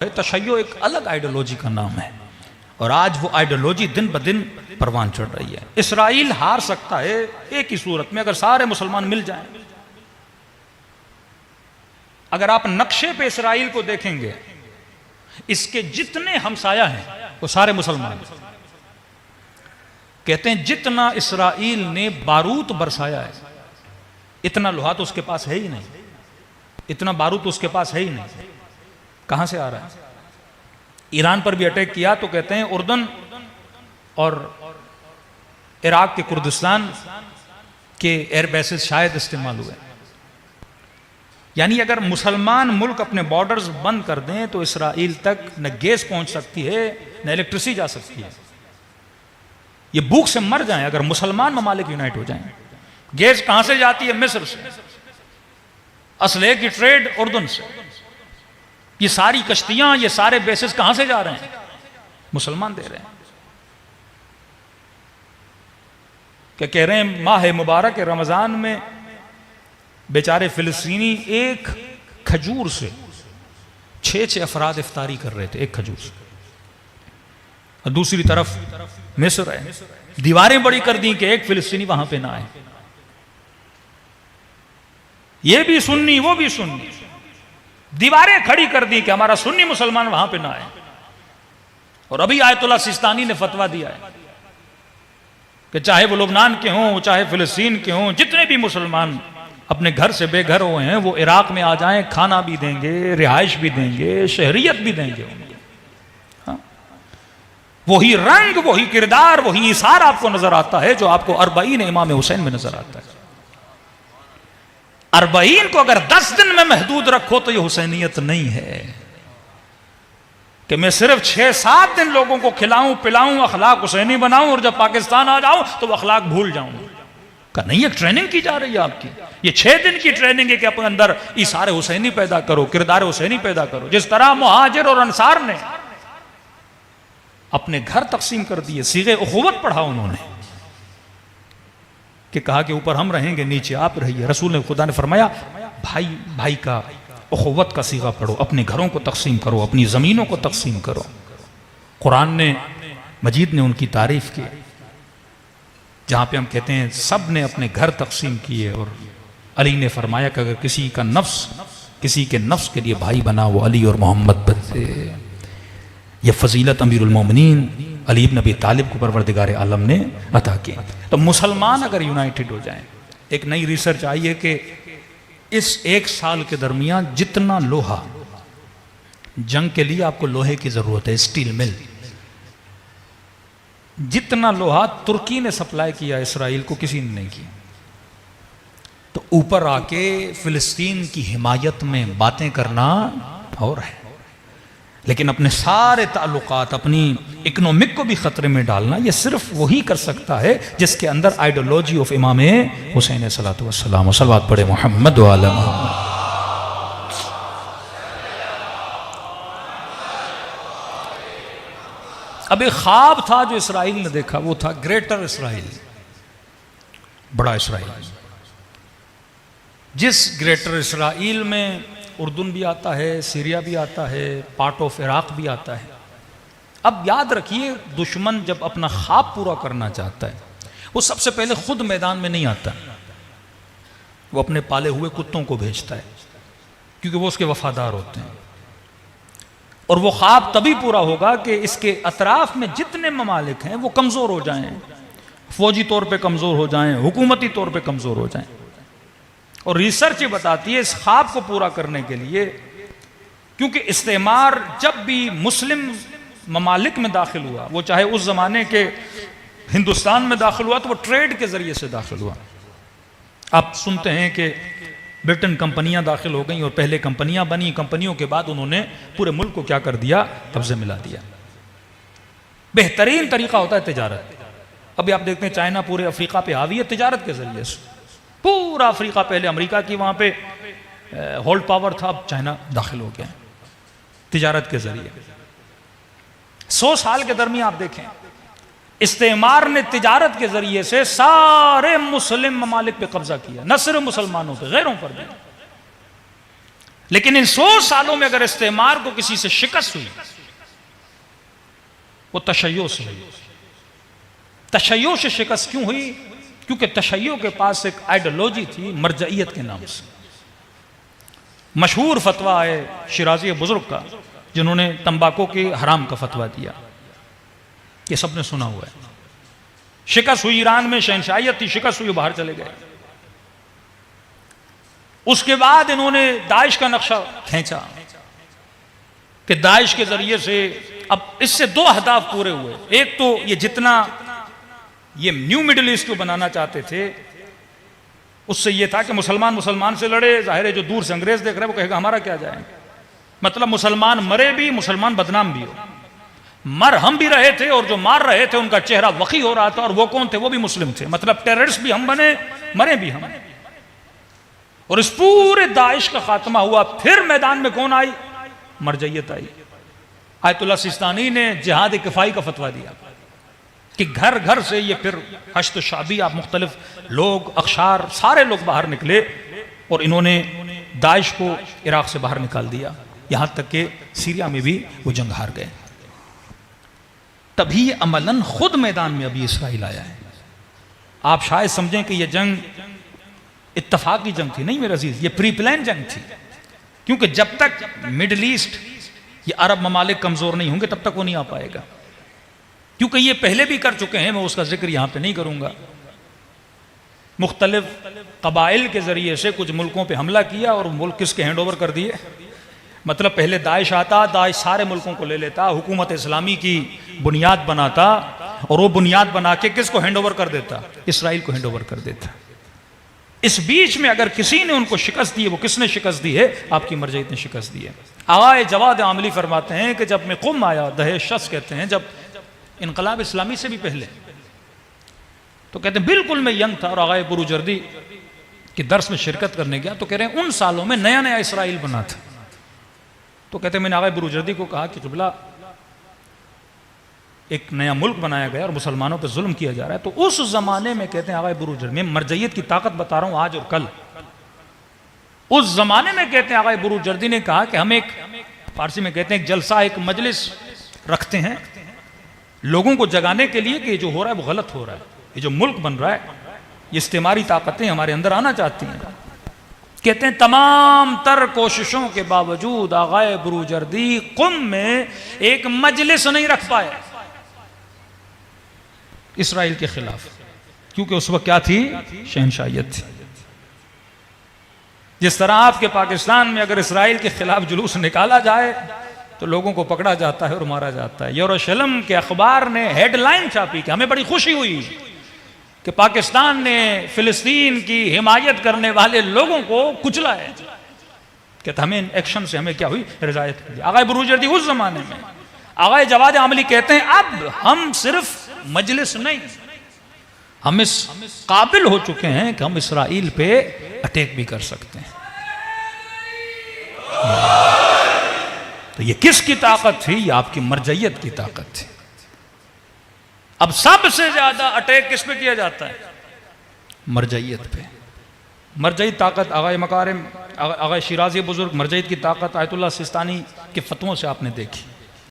तशय्यो एक अलग आइडियोलॉजी का नाम है और आज वो आइडियोलॉजी दिन ब दिन परवान चढ़ रही है। इसराइल हार सकता है एक ही सूरत में, अगर सारे मुसलमान मिल जाएं। अगर आप नक्शे पे इसराइल को देखेंगे, इसके जितने हमसाया हैं वो सारे मुसलमान। कहते हैं जितना इसराइल ने बारूद बरसाया है, इतना लोहा तो उसके पास है ही नहीं, इतना बारूद तो उसके पास है ही नहीं। कहां से आ रहा है? ईरान पर भी अटैक किया तो कहते हैं उर्दन और इराक के कुर्दिस्तान के एयर बेसेस शायद इस्तेमाल हुए। यानी अगर मुसलमान मुल्क अपने बॉर्डर्स बंद कर दें तो इसराइल तक न गैस पहुंच सकती है न इलेक्ट्रिसिटी जा सकती है। ये भूख से मर जाएं अगर मुसलमान ममालिक यूनाइट हो जाएं। गैस कहां से जाती है? मिस्र से। असलहे की ट्रेड उर्दन से। ये सारी कश्तियां, ये सारे बेसिस कहां से जा रहे हैं? मुसलमान दे रहे हैं। क्या कह रहे हैं? माह मुबारक रमजान में बेचारे फिलिस्तीनी एक खजूर से 6 अफराद इफ्तारी कर रहे थे, एक खजूर से। और दूसरी तरफ मिस्र है, दीवारें बड़ी कर दी कि एक फिलिस्तीनी वहां पे ना आए। ये भी सुन्नी वो भी सुन्नी, दीवारें खड़ी कर दी कि हमारा सुन्नी मुसलमान वहां पे ना आए। और अभी आयतुल्लाह सिस्तानी ने फतवा दिया है कि चाहे वो लुबनान के हों, चाहे फिलिस्तीन के हों, जितने भी मुसलमान अपने घर से बेघर हुए हैं वो इराक में आ जाएं, खाना भी देंगे, रिहाइश भी देंगे, शहरियत भी देंगे उनको। हाँ? वही रंग, वही किरदार, वही इशारा आपको नजर आता है जो आपको अरबईन इमाम हुसैन में नजर आता है। अरबईन को अगर 10 दिन में महदूद रखो तो यह हुसैनियत नहीं है कि मैं सिर्फ 6-7 दिन लोगों को खिलाऊं पिलाऊं, अखलाक हुसैनी बनाऊं और जब पाकिस्तान आ जाऊं तो वो अखलाक भूल जाऊं। का नहीं, एक ट्रेनिंग की जा रही है आपकी। ये 6 दिन की ट्रेनिंग है कि अपने अंदर इशारे हुसैनी पैदा करो, किरदार हुसैनी पैदा करो। जिस तरह मुहाजिर और अंसार ने अपने घर तकसीम कर दिए, सीगे उखुवत पढ़ा उन्होंने कि कहा कि ऊपर हम रहेंगे, नीचे आप रहिए। रसूल ने, खुदा ने फरमाया भाई भाई का उखुवत का सीगा पढ़ो, अपने घरों को तकसीम करो, अपनी ज़मीनों को तकसीम करो। कुरान ने मजीद ने उनकी तारीफ की, जहाँ पे हम कहते हैं सब ने अपने घर तकसीम किए। और अली ने फरमाया कि अगर किसी का नफ्स किसी के नफ्स के लिए भाई बना वो अली और मोहम्मद बनते। यह फजीलत अमीरुल मोमिनीन अली इब्न अबी तालिब को परवरदिगार आलम ने अता की। तो मुसलमान अगर यूनाइटेड हो जाएं, एक नई रिसर्च आई है कि इस 1 साल के दरमियान जितना लोहा, जंग के लिए आपको लोहे की जरूरत है, स्टील मिल, जितना लोहा तुर्की ने सप्लाई किया इसराइल को किसी ने नहीं किया। तो ऊपर आके फिलिस्तीन की हिमायत में बातें करना और है, लेकिन अपने सारे ताल्लुकात, अपनी इकोनॉमिक को भी खतरे में डालना, यह सिर्फ वही कर सकता है जिसके अंदर आइडियोलॉजी ऑफ इमाम हुसैन सल्लल्लाहु अलैहि वसल्लम। सल्लल्लाहु पढ़े मोहम्मद व आला मोहम्मद। अब एक ख्वाब था जो इसराइल ने देखा, वो था ग्रेटर इसराइल, बड़ा इसराइल। जिस ग्रेटर इसराइल में उर्दून भी आता है, सीरिया भी आता है, पार्ट ऑफ इराक भी आता है। अब याद रखिए, दुश्मन जब अपना ख्वाब पूरा करना चाहता है वो सबसे पहले खुद मैदान में नहीं आता, वो अपने पाले हुए कुत्तों को भेजता है, क्योंकि वो उसके वफादार होते हैं। और वो ख्वाब तभी पूरा होगा कि इसके अतराफ में जितने ममालिक हैं वो कमज़ोर हो जाएं, फौजी तौर पे कमज़ोर हो जाएं, हुकूमती तौर पे कमज़ोर हो जाएं। और रिसर्च ये बताती है इस ख्वाब को पूरा करने के लिए, क्योंकि इस्तेमार जब भी मुस्लिम ममालिक में दाखिल हुआ, वो चाहे उस ज़माने के हिंदुस्तान में दाखिल हुआ तो वो ट्रेड के ज़रिए से दाखिल हुआ। आप सुनते हैं कि ब्रिटेन कंपनियां दाखिल हो गई और पहले कंपनियां बनी, कंपनियों के बाद उन्होंने पूरे मुल्क को क्या कर दिया? कब्जे में ला दिया। बेहतरीन तरीका होता है तिजारत। अभी आप देखते हैं चाइना पूरे अफ्रीका पे हावी है तिजारत के जरिए से। पूरा अफ्रीका, पहले अमेरिका की वहां पे होल्ड पावर था, अब चाइना दाखिल हो गया तिजारत के जरिए। 100 साल के दरमियान आप देखें, इस्तेमार ने तिजारत के जरिए से सारे मुस्लिम ममालिक पे कब्जा किया, न सिर्फ मुसलमानों पे, गैरों पर भी। लेकिन इन 100 सालों में अगर इस्तेमार को किसी से शिकस्त हुई, वो तशय्यो से हुई। तशय्यो से शिकस्त क्यों हुई? क्योंकि तशय्यो के पास एक आइडियोलॉजी थी मरजइयत के नाम से। मशहूर फतवा है शिराजी बुजुर्ग का, जिन्होंने तंबाकू के हराम का फतवा दिया, ये सबने सुना हुआ है। शिकस्त हुई ईरान में, शहनशाहियत थी, शिकस्त हुई, बाहर चले गए। उसके बाद इन्होंने दाइश का नक्शा खींचा कि दाइश के जरिए से अब इससे 2 अहदाफ पूरे हुए। एक तो ये जितना ये न्यू मिडिल ईस्ट को बनाना चाहते थे, उससे ये था कि मुसलमान मुसलमान से लड़े। जाहिर है जो दूर से अंग्रेज देख रहे हैं वो कहेगा हमारा क्या जाए, मतलब मुसलमान मरे भी, मुसलमान बदनाम भी हो। मर हम भी रहे थे और जो मार रहे थे उनका चेहरा वकी हो रहा था, और वो कौन थे? वो भी मुस्लिम थे। मतलब टेररिस्ट भी हम बने, मरे भी हम। और इस पूरे दाइश का खात्मा हुआ। फिर मैदान में कौन आई? मरजइयत आई। आयतुल्लाह सिस्तानी ने जिहाद किफाई का फतवा दिया कि घर घर से ये फिर हश्त शाबी, आप मुख्तलिफ लोग, अक्षार, सारे लोग बाहर निकले और इन्होंने दाइश को इराक से बाहर निकाल दिया। यहां तक कि सीरिया में भी वो जंग हार गए। तभी अमलन खुद मैदान में अभी इसराइल आया है। आप शायद समझें कि यह जंग इत्तफाकी जंग थी। नहीं मेरे अजीज, ये प्री प्लान जंग थी। क्योंकि जब तक मिडिल ईस्ट, ये अरब ममालिक कमजोर नहीं होंगे तब तक वो नहीं आ पाएगा। क्योंकि ये पहले भी कर चुके हैं, मैं उसका जिक्र यहां पे नहीं करूंगा। मुख्तलिफ कबाइल के जरिए से कुछ मुल्कों पे हमला किया और मुल्क किसके हैंड ओवर कर दिए। मतलब पहले दाइश आता, दाइश सारे मुल्कों को ले लेता, हुकूमत इस्लामी की बुनियाद बनाता, और वो बुनियाद बना के किसको हैंड ओवर कर देता? इसराइल को हैंड ओवर कर देता। इस बीच में अगर किसी ने उनको शिकस्त दी है, वो किसने शिकस्त दी है? आपकी मर्जियत ने शिकस्त दी है। आवाए जवाद आमली फरमाते हैं कि जब मैं कुम आया, दहेज शख्स कहते हैं, जब इनकलाब इस्लामी से भी पहले, तो कहते हैं बिल्कुल मैं यंग था और आगाए बुरूजर्दी के दर्स में शिरकत करने गया, तो कह रहे हैं उन सालों में नया नया इसराइल बना था। तो कहते हैं मैंने आगाए बुरूजर्दी को कहा कि जुबला, एक नया मुल्क बनाया गया और मुसलमानों पर जुल्म किया जा रहा है। तो उस जमाने में, कहते हैं आगाए बुरूजर्दी, मैं मरजइयत की ताकत बता रहा हूं आज और कल, उस जमाने में कहते हैं आगाए बुरूजर्दी ने कहा कि हम एक, फारसी में कहते हैं एक जलसा, एक मजलिस रखते हैं लोगों को जगाने के लिए कि जो हो रहा है वो गलत हो रहा है, ये जो मुल्क बन रहा है, ये इस्तेमारी ताकतें हमारे अंदर आना चाहती हैं। कहते हैं तमाम तर कोशिशों के बावजूद आगाए बुरूजर्दी कुम में एक मजलिस नहीं रख पाए इसराइल के खिलाफ, क्योंकि उस वक्त क्या थी? शहनशाहियत थी। जिस तरह आपके पाकिस्तान में अगर इसराइल के खिलाफ जुलूस निकाला जाए तो लोगों को पकड़ा जाता है और मारा जाता है। यरूशलेम के अखबार ने हेडलाइन छापी कि हमें बड़ी खुशी हुई कि पाकिस्तान ने फिलिस्तीन की हिमायत करने वाले लोगों को कुचला है। कहते हमें एक्शन से हमें क्या हुई? रजायत मिली। आगाए बुरूजर्दी उस जमाने में, आगाए जवाद आमली कहते हैं अब हम सिर्फ मजलिस नहीं, हम इस काबिल हो चुके हैं कि हम इसराइल पे अटैक भी कर सकते हैं। तो ये किसकी ताकत थी? ये आपकी मरजइयत की ताकत थी। अब सबसे ज्यादा अटैक किस पे किया जाता है? मरजइयत पे। मरजई ताकत आगाए मकारिम, आगाए शिराजी बुजुर्ग, मरजइयत की ताकत आयतुल्लाह सिस्तानी के फतवों से आपने देखी।